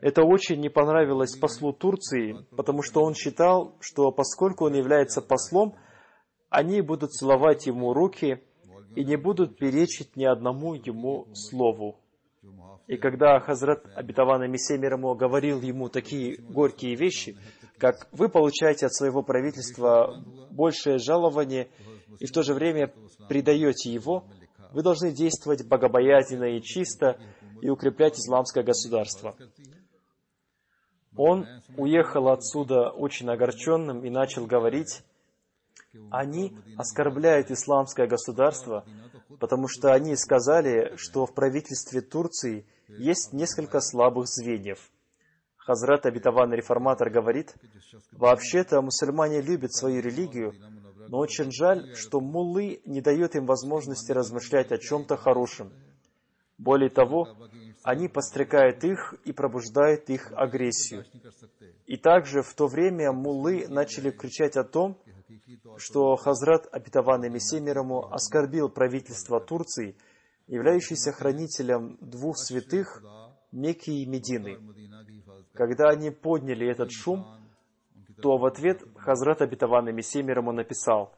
это очень не понравилось послу Турции, потому что он считал, что поскольку он является послом, они будут целовать ему руки и не будут перечить ни одному ему слову. И когда Хазрат, обетованный Мессией мир ему, говорил ему такие горькие вещи, как «Вы получаете от своего правительства большее жалование и в то же время предаете его», вы должны действовать богобоязненно и чисто и укреплять исламское государство. Он уехал отсюда очень огорченным и начал говорить, они оскорбляют исламское государство, потому что они сказали, что в правительстве Турции есть несколько слабых звеньев. Хазрат, обетованный реформатор, говорит, вообще-то мусульмане любят свою религию, но очень жаль, что муллы не дают им возможности размышлять о чем-то хорошем. Более того, они подстрекают их и пробуждают их агрессию. И также в то время муллы начали кричать о том, что Хазрат, обетованный Мессией мир ему, оскорбил правительство Турции, являющееся хранителем двух святых Мекки и Медины. Когда они подняли этот шум, то в ответ Хазрат, обетованный Мессией мир ему, написал,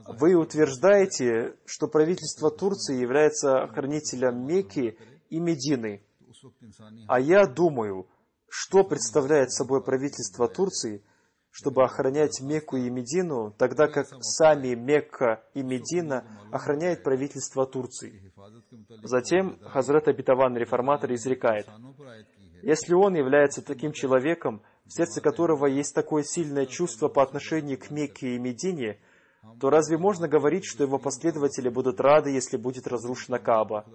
«Вы утверждаете, что правительство Турции является хранителем Мекки и Медины, а я думаю, что представляет собой правительство Турции, чтобы охранять Мекку и Медину, тогда как сами Мекка и Медина охраняют правительство Турции». Затем Хазрат, обетованный реформатор, изрекает, если он является таким человеком, в сердце которого есть такое сильное чувство по отношению к Мекке и Медине, то разве можно говорить, что его последователи будут рады, если будет разрушена Кааба?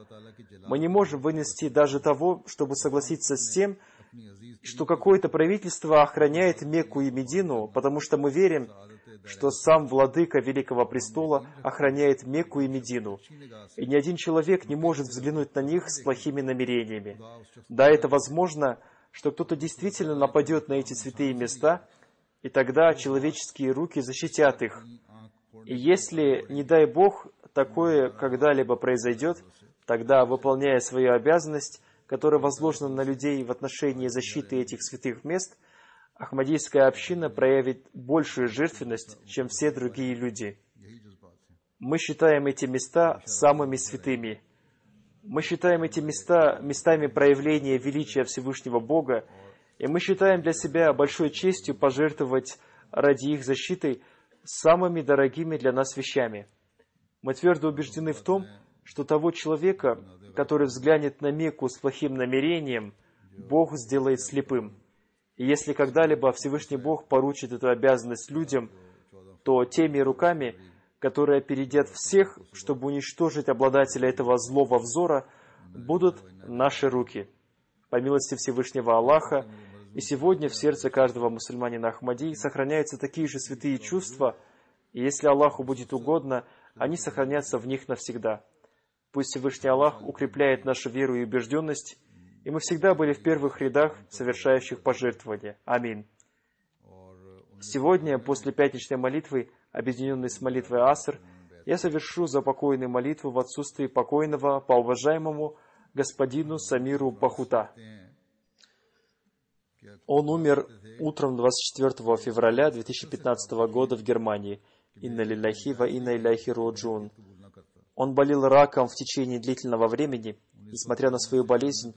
Мы не можем вынести даже того, чтобы согласиться с тем, что какое-то правительство охраняет Мекку и Медину, потому что мы верим, что сам владыка Великого Престола охраняет Мекку и Медину, и ни один человек не может взглянуть на них с плохими намерениями. Да, это возможно, что кто-то действительно нападет на эти святые места, и тогда человеческие руки защитят их. И если, не дай Бог, такое когда-либо произойдет, тогда, выполняя свою обязанность, которая возложена на людей в отношении защиты этих святых мест, Ахмадийская община проявит большую жертвенность, чем все другие люди. Мы считаем эти места самыми святыми. Мы считаем эти места местами проявления величия Всевышнего Бога, и мы считаем для себя большой честью пожертвовать ради их защиты самыми дорогими для нас вещами. Мы твердо убеждены в том, что того человека, который взглянет на Мекку с плохим намерением, Бог сделает слепым. И если когда-либо Всевышний Бог поручит эту обязанность людям, то теми руками, которые опередят всех, чтобы уничтожить обладателя этого злого взора, будут наши руки. По милости Всевышнего Аллаха, и сегодня в сердце каждого мусульманина Ахмади сохраняются такие же святые чувства, и если Аллаху будет угодно, они сохранятся в них навсегда. Пусть Всевышний Аллах укрепляет нашу веру и убежденность, и мы всегда были в первых рядах совершающих пожертвования. Аминь. Сегодня, после пятничной молитвы, объединенной с молитвой Аср, я совершу запокойную молитву в отсутствии покойного по уважаемому господину Самиру Бахута. Он умер утром 24 февраля 2015 года в Германии. Инна лилляхи ва инна иляйхи роджун. Он болел раком в течение длительного времени. Несмотря на свою болезнь,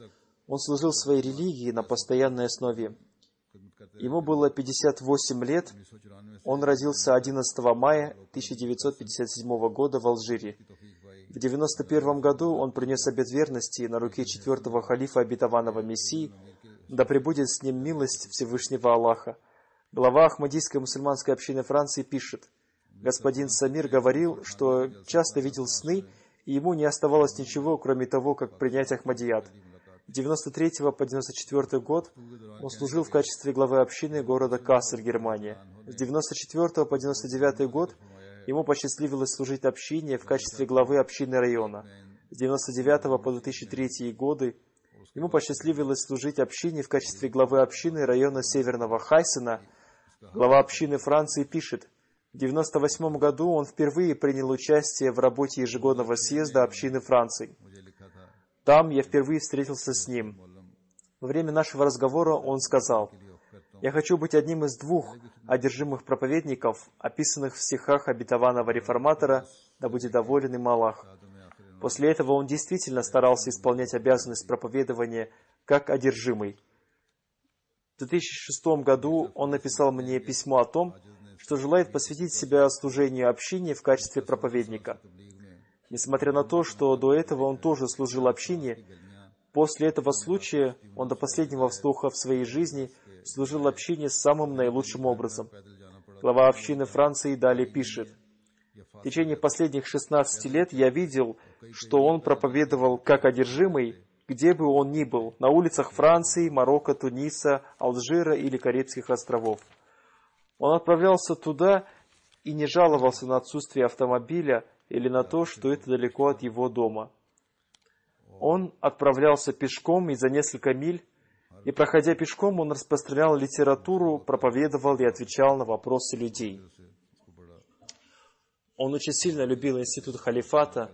он служил своей религии на постоянной основе. Ему было 58 лет. Он родился 11 мая 1957 года в Алжире. В 91 году он принес обет верности на руке 4-го халифа обетованного Мессии, да пребудет с ним милость Всевышнего Аллаха. Глава Ахмадийской мусульманской общины Франции пишет, господин Самир говорил, что часто видел сны и ему не оставалось ничего, кроме того, как принять Ахмадият. С 93 по 94 год он служил в качестве главы общины города Кассель, Германия. С 94 по 99 год ему посчастливилось служить общине в качестве главы общины района. С 99 по 2003 годы ему посчастливилось служить общине в качестве главы общины района Северного Хайсена. Глава общины Франции пишет: в 1998 году он впервые принял участие в работе ежегодного съезда общины Франции. Там я впервые встретился с ним. Во время нашего разговора он сказал: «Я хочу быть одним из двух одержимых проповедников, описанных в стихах обетованного реформатора, да будет доволен им Аллах». После этого он действительно старался исполнять обязанность проповедования как одержимый. В 2006 году он написал мне письмо о том, что желает посвятить себя служению общине в качестве проповедника. Несмотря на то, что до этого он тоже служил общине, после этого случая он до последнего вздоха в своей жизни служил общине самым наилучшим образом. Глава общины Франции далее пишет: «В течение последних 16 лет я видел, что он проповедовал как одержимый, где бы он ни был, на улицах Франции, Марокко, Туниса, Алжира или Карибских островов. Он отправлялся туда и не жаловался на отсутствие автомобиля или на то, что это далеко от его дома. Он отправлялся пешком и за несколько миль, и, проходя пешком, он распространял литературу, проповедовал и отвечал на вопросы людей. Он очень сильно любил институт халифата,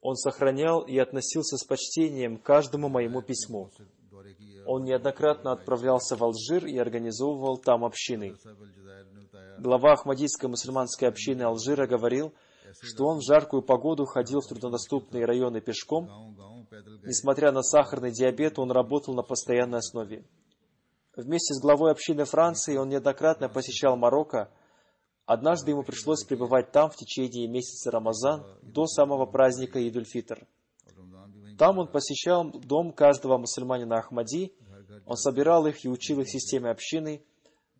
он сохранял и относился с почтением к каждому моему письму. Он неоднократно отправлялся в Алжир и организовывал там общины. Глава Ахмадийской мусульманской общины Алжира говорил, что он в жаркую погоду ходил в труднодоступные районы пешком. Несмотря на сахарный диабет, он работал на постоянной основе. Вместе с главой общины Франции он неоднократно посещал Марокко. Однажды ему пришлось пребывать там в течение месяца Рамазан до самого праздника Идуль-Фитр. Там он посещал дом каждого мусульманина Ахмади, он собирал их и учил их системе общины.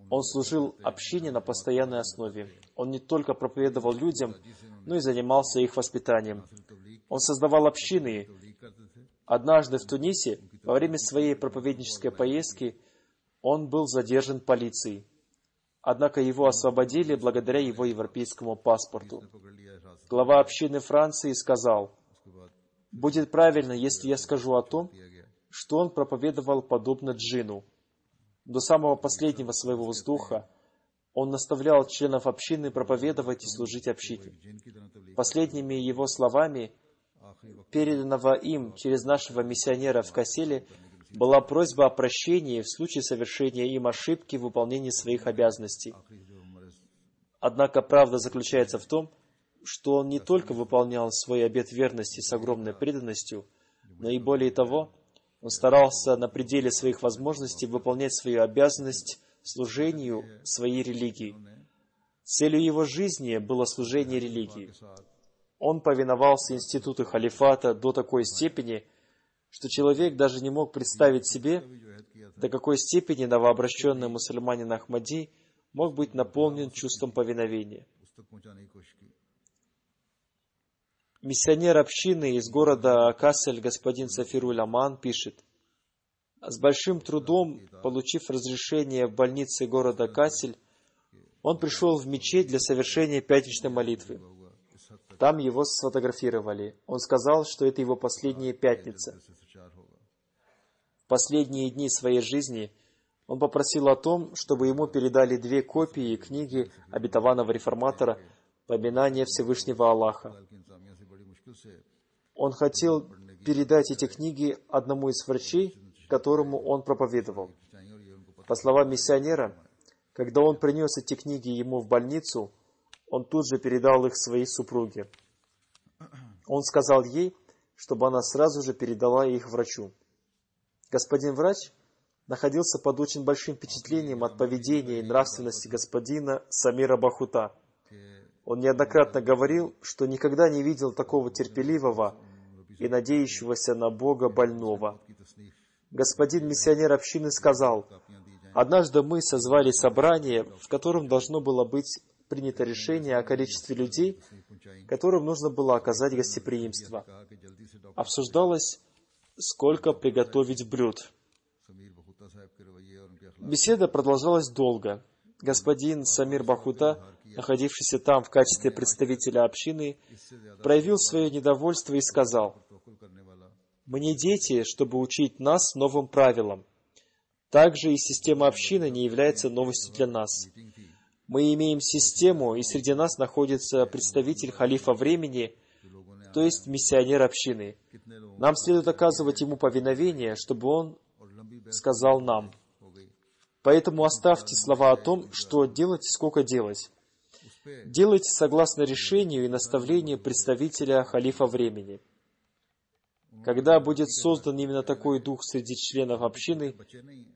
Он служил общине на постоянной основе. Он не только проповедовал людям, но и занимался их воспитанием. Он создавал общины. Однажды в Тунисе, во время своей проповеднической поездки, он был задержан полицией. Однако его освободили благодаря его европейскому паспорту. Глава общины Франции сказал: «Будет правильно, если я скажу о том, что он проповедовал подобно джинну. До самого последнего своего вздоха он наставлял членов общины проповедовать и служить общине. Последними его словами, переданного им через нашего миссионера в Касселе, была просьба о прощении в случае совершения им ошибки в выполнении своих обязанностей. Однако правда заключается в том, что он не только выполнял свой обет верности с огромной преданностью, но и более того, он старался на пределе своих возможностей выполнять свою обязанность служению своей религии. Целью его жизни было служение религии. Он повиновался институту халифата до такой степени, что человек даже не мог представить себе, до какой степени новообращенный мусульманин Ахмади мог быть наполнен чувством повиновения. Миссионер общины из города Кассель господин Сафируль Аман пишет: «С большим трудом, получив разрешение в больнице города Кассель, он пришел в мечеть для совершения пятничной молитвы. Там его сфотографировали. Он сказал, что это его последняя пятница. В последние дни своей жизни он попросил о том, чтобы ему передали 2 копии книги обетованного реформатора «Поминание Всевышнего Аллаха». Он хотел передать эти книги одному из врачей, которому он проповедовал. По словам миссионера, когда он принес эти книги ему в больницу, он тут же передал их своей супруге. Он сказал ей, чтобы она сразу же передала их врачу. Господин врач находился под очень большим впечатлением от поведения и нравственности господина Самира Бахута. Он неоднократно говорил, что никогда не видел такого терпеливого и надеющегося на Бога больного. Господин миссионер общины сказал: «Однажды мы созвали собрание, в котором должно было быть принято решение о количестве людей, которым нужно было оказать гостеприимство. Обсуждалось, сколько приготовить блюд. Беседа продолжалась долго. Господин Самир Бахута, находившийся там в качестве представителя общины, проявил свое недовольство и сказал: «Мы не дети, чтобы учить нас новым правилам. Также и система общины не является новостью для нас. Мы имеем систему, и среди нас находится представитель халифа времени, то есть миссионер общины. Нам следует оказывать ему повиновение, чтобы он сказал нам. Поэтому оставьте слова о том, что делать и сколько делать. Делайте согласно решению и наставлению представителя халифа времени. Когда будет создан именно такой дух среди членов общины,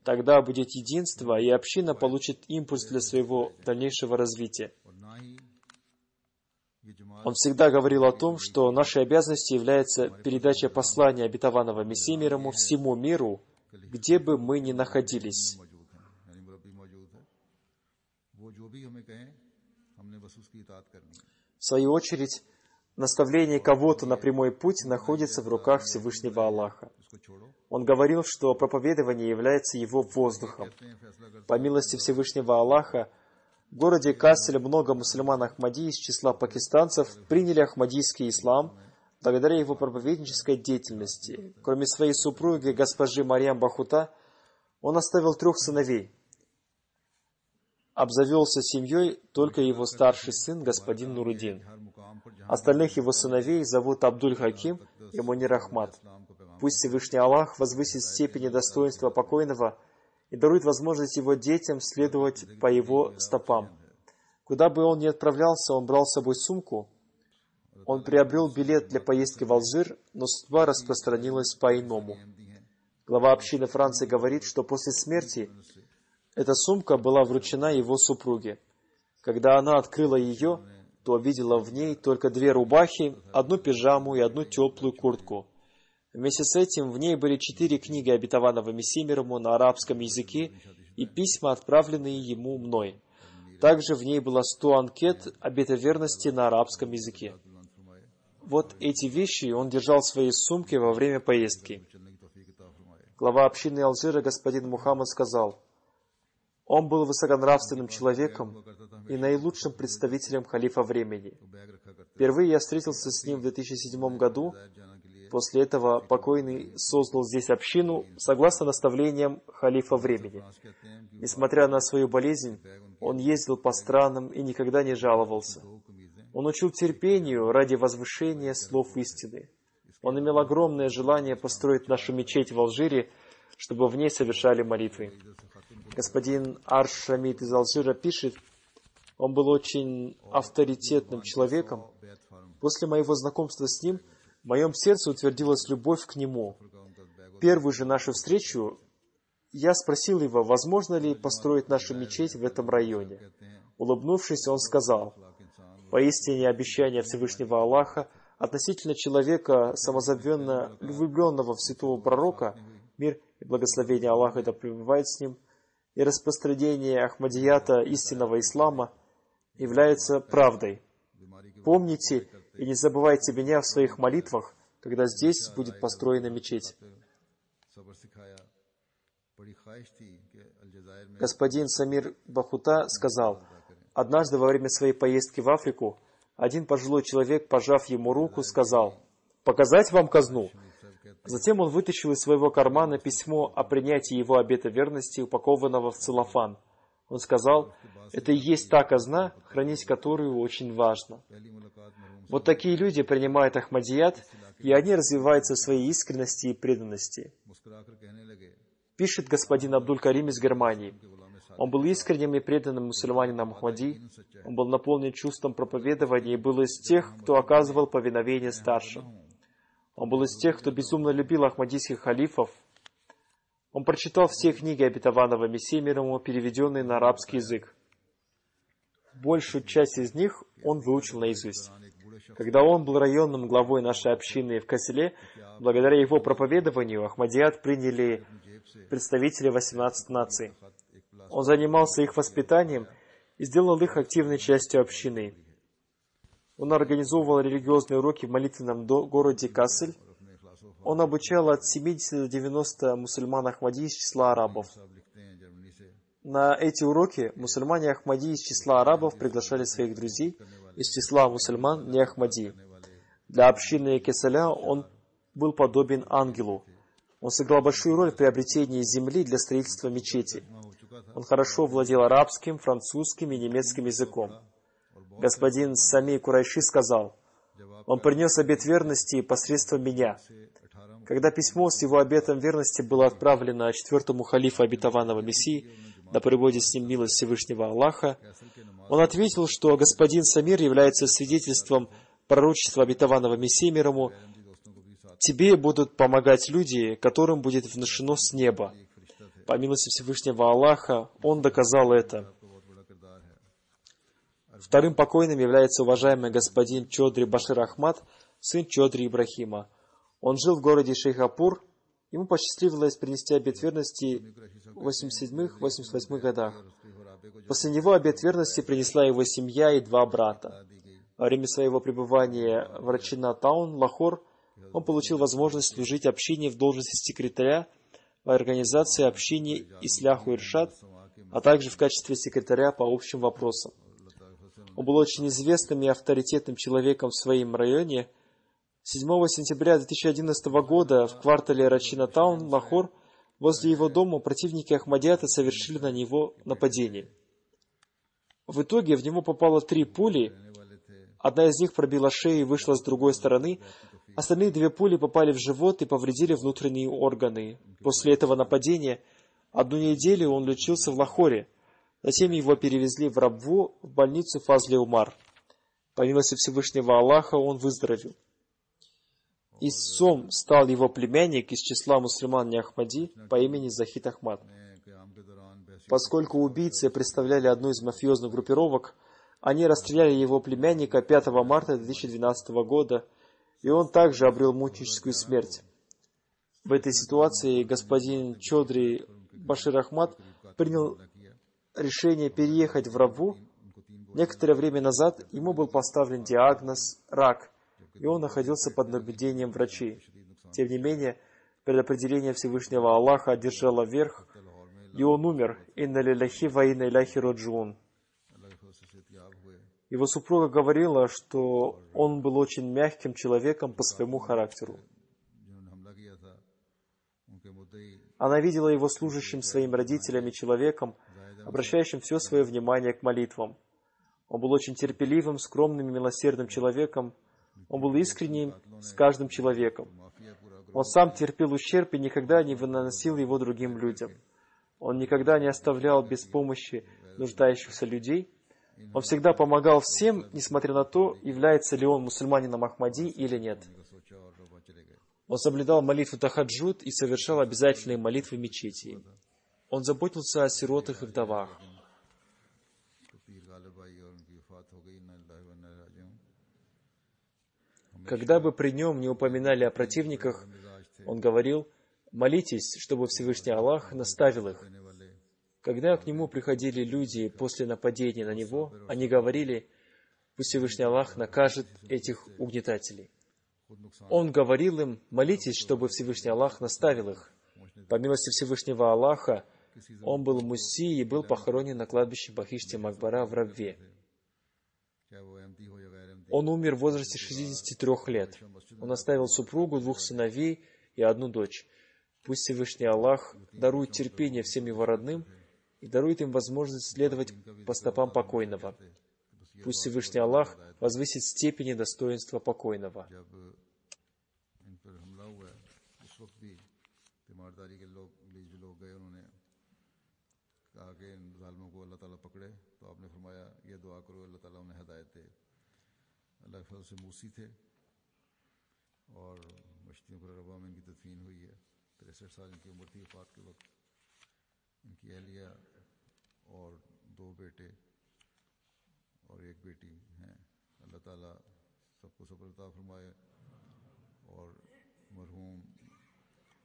тогда будет единство, и община получит импульс для своего дальнейшего развития». Он всегда говорил о том, что нашей обязанностью является передача послания обетованного Мессии мир ему всему миру, где бы мы ни находились. В свою очередь, наставление кого-то на прямой путь находится в руках Всевышнего Аллаха. Он говорил, что проповедование является его воздухом. По милости Всевышнего Аллаха, в городе Кассель много мусульман Ахмади из числа пакистанцев приняли ахмадийский ислам благодаря его проповеднической деятельности. Кроме своей супруги, госпожи Марьям Бахута, он оставил 3 сыновей. Обзавелся семьей только его старший сын, господин Нуруддин. Остальных его сыновей зовут Абдуль-Хаким и Мунир Ахмад. Пусть Всевышний Аллах возвысит степени достоинства покойного и дарует возможность его детям следовать по его стопам. Куда бы он ни отправлялся, он брал с собой сумку. Он приобрел билет для поездки в Алжир, но судьба распространилась по-иному. Глава общины Франции говорит, что после смерти эта сумка была вручена его супруге. Когда она открыла ее, то видела в ней только 2 рубахи, 1 пижаму и 1 теплую куртку. Вместе с этим в ней были 4 книги обетованного Мессии мир ему на арабском языке и письма, отправленные ему мной. Также в ней было 100 анкет обета верности на арабском языке. Вот эти вещи он держал в своей сумке во время поездки. Глава общины Алжира господин Мухаммад сказал: «Он был высоконравственным человеком и наилучшим представителем халифа времени. Впервые я встретился с ним в 2007 году. После этого покойный создал здесь общину согласно наставлениям халифа времени. Несмотря на свою болезнь, он ездил по странам и никогда не жаловался. Он учил терпению ради возвышения слов истины. Он имел огромное желание построить нашу мечеть в Алжире, чтобы в ней совершали молитвы. Господин Арш Шамид из Алжира пишет, он был очень авторитетным человеком. После моего знакомства с ним в моем сердце утвердилась любовь к нему. Первую же нашу встречу я спросил его, возможно ли построить нашу мечеть в этом районе. Улыбнувшись, он сказал: «Поистине обещание Всевышнего Аллаха относительно человека, самозабвенно влюбленного в святого пророка, мир и благословение Аллаха да пребывает с ним, и распространение Ахмадията истинного ислама является правдой. Помните и не забывайте меня в своих молитвах, когда здесь будет построена мечеть». Господин Самир Бахута сказал: однажды во время своей поездки в Африку один пожилой человек, пожав ему руку, сказал: «Показать вам казну?» Затем он вытащил из своего кармана письмо о принятии его обета верности, упакованного в целлофан. Он сказал: «Это и есть та казна, хранить которую очень важно». Вот такие люди принимают Ахмадият, и они развиваются в своей искренности и преданности. Пишет господин Абдуль-Карим из Германии. Он был искренним и преданным мусульманином Ахмади, он был наполнен чувством проповедования и был из тех, кто оказывал повиновение старшим. Он был из тех, кто безумно любил ахмадийских халифов. Он прочитал все книги обетованного Мессии мир ему, переведенные на арабский язык. Большую часть из них он выучил наизусть. Когда он был районным главой нашей общины в Каселе, благодаря его проповедованию Ахмадият приняли представители 18 наций. Он занимался их воспитанием и сделал их активной частью общины. Он организовывал религиозные уроки в молитвенном городе Кассель. Он обучал от 70 до 90 мусульман Ахмади из числа арабов. На эти уроки мусульмане Ахмади из числа арабов приглашали своих друзей из числа мусульман не Ахмади. Для общины Кесаля он был подобен ангелу. Он сыграл большую роль в приобретении земли для строительства мечети. Он хорошо владел арабским, французским и немецким языком. Господин Сами Курайши сказал: «Он принес обет верности посредством меня». Когда письмо с его обетом верности было отправлено четвертому халифу обетованного Мессии, да пребудет с ним милость Всевышнего Аллаха, он ответил, что господин Самир является свидетельством пророчества обетованного Мессии мир ему: «Тебе будут помогать люди, которым будет внушено с неба». По милости Всевышнего Аллаха, он доказал это. Вторым покойным является уважаемый господин Чодри Башир Ахмад, сын Чодри Ибрахима. Он жил в городе Шейхапур. Ему посчастливилось принести обет верности в 87-88 годах. После него обет верности принесла его семья и 2 брата. Во время своего пребывания в Рачина-таун, Лахор, он получил возможность служить общине в должности секретаря в организации общины Исляху Иршад, а также в качестве секретаря по общим вопросам. Он был очень известным и авторитетным человеком в своем районе. 7 сентября 2011 года в квартале Рачина-таун, Лахор, возле его дома противники Ахмадията совершили на него нападение. В итоге в него попало 3 пули. Одна из них пробила шею и вышла с другой стороны. Остальные 2 пули попали в живот и повредили внутренние органы. После этого нападения 1 неделю он лечился в Лахоре. Затем его перевезли в Рабву, в больницу Фазли-Умар. По милости Всевышнего Аллаха он выздоровел. Истцом стал его племянник из числа мусульман не Ахмади по имени Захид Ахмад. Поскольку убийцы представляли одну из мафиозных группировок, они расстреляли его племянника 5 марта 2012 года, и он также обрел мученическую смерть. В этой ситуации господин Чодри Башир Ахмад принял решение переехать в Рабву. Некоторое время назад ему был поставлен диагноз «рак», и он находился под наблюдением врачей. Тем не менее, предопределение Всевышнего Аллаха одержало верх, и он умер. «Инна лилляхи ва инна иляйхи раджиун». Его супруга говорила, что он был очень мягким человеком по своему характеру. Она видела его служащим своим родителям и человеком, обращающим все свое внимание к молитвам. Он был очень терпеливым, скромным и милосердным человеком. Он был искренним с каждым человеком. Он сам терпел ущерб и никогда не выносил его другим людям. Он никогда не оставлял без помощи нуждающихся людей. Он всегда помогал всем, несмотря на то, является ли он мусульманином Ахмади или нет. Он соблюдал молитву тахаджуд и совершал обязательные молитвы в мечети. Он заботился о сиротах и вдовах. Когда бы при нем не упоминали о противниках, он говорил: «Молитесь, чтобы Всевышний Аллах наставил их». Когда к нему приходили люди после нападения на него, они говорили: «Пусть Всевышний Аллах накажет этих угнетателей». Он говорил им: «Молитесь, чтобы Всевышний Аллах наставил их». По милости Всевышнего Аллаха, он был муси и был похоронен на кладбище Бахишти Макбара в Рабве. Он умер в возрасте 63 лет. Он оставил супругу, 2 сыновей и 1 дочь. Пусть Всевышний Аллах дарует терпение всем его родным и дарует им возможность следовать по стопам покойного. Пусть Всевышний Аллах возвысит степени достоинства покойного. अल्लाह के फज़ल से मूसी थे और मश्तियों पर रबा में इनकी तदफीन हुई है। 63 साल इनकी उम्र थी वफ़ात के वक्त। इनकी अहलिया और 2 बेटे और 1 बेटी हैं। अल्लाह ताला सबको सब्र अता फरमाए और मरहूम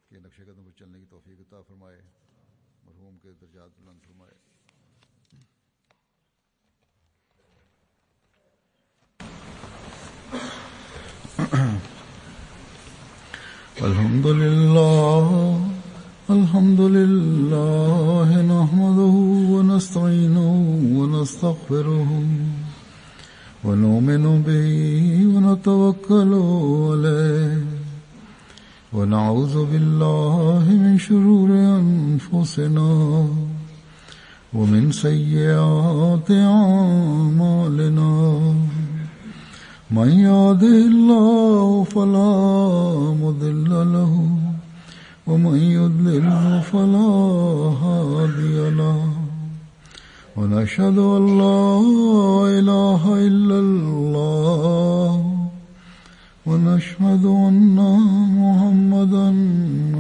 के नक्शे कदम पर चलने की तौफीक अता फरमाए, मरहूम के दर्जात बुलंद फरमाए। الحمد لله نحمده ونستعينه ونستغفره ونؤمن به ونتوكل عليه ونعوذ بالله من شرور أنفسنا ومن سيئات أعمالنا من يهده الله فلا مضل له ومن يضلل فلا هادي له ونشهد أن لا إله إلا الله ونشهد أن محمدا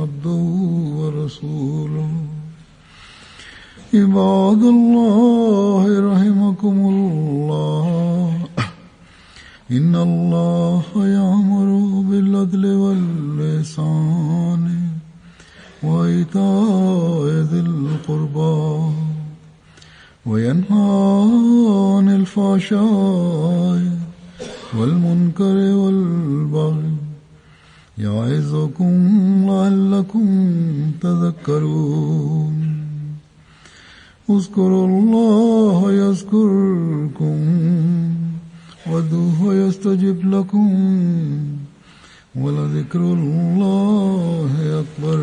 عبده ورسوله عباد الله رحمكم الله إن الله يأمر بالعدل والإحسان وإيتاء ذي القربى وينهى عن الفحشاء والمنكر والبغي يعظكم لعلكم تذكرون اذكروا الله يذكركم وادعوه يستجب لكم ولذكر الله أكبر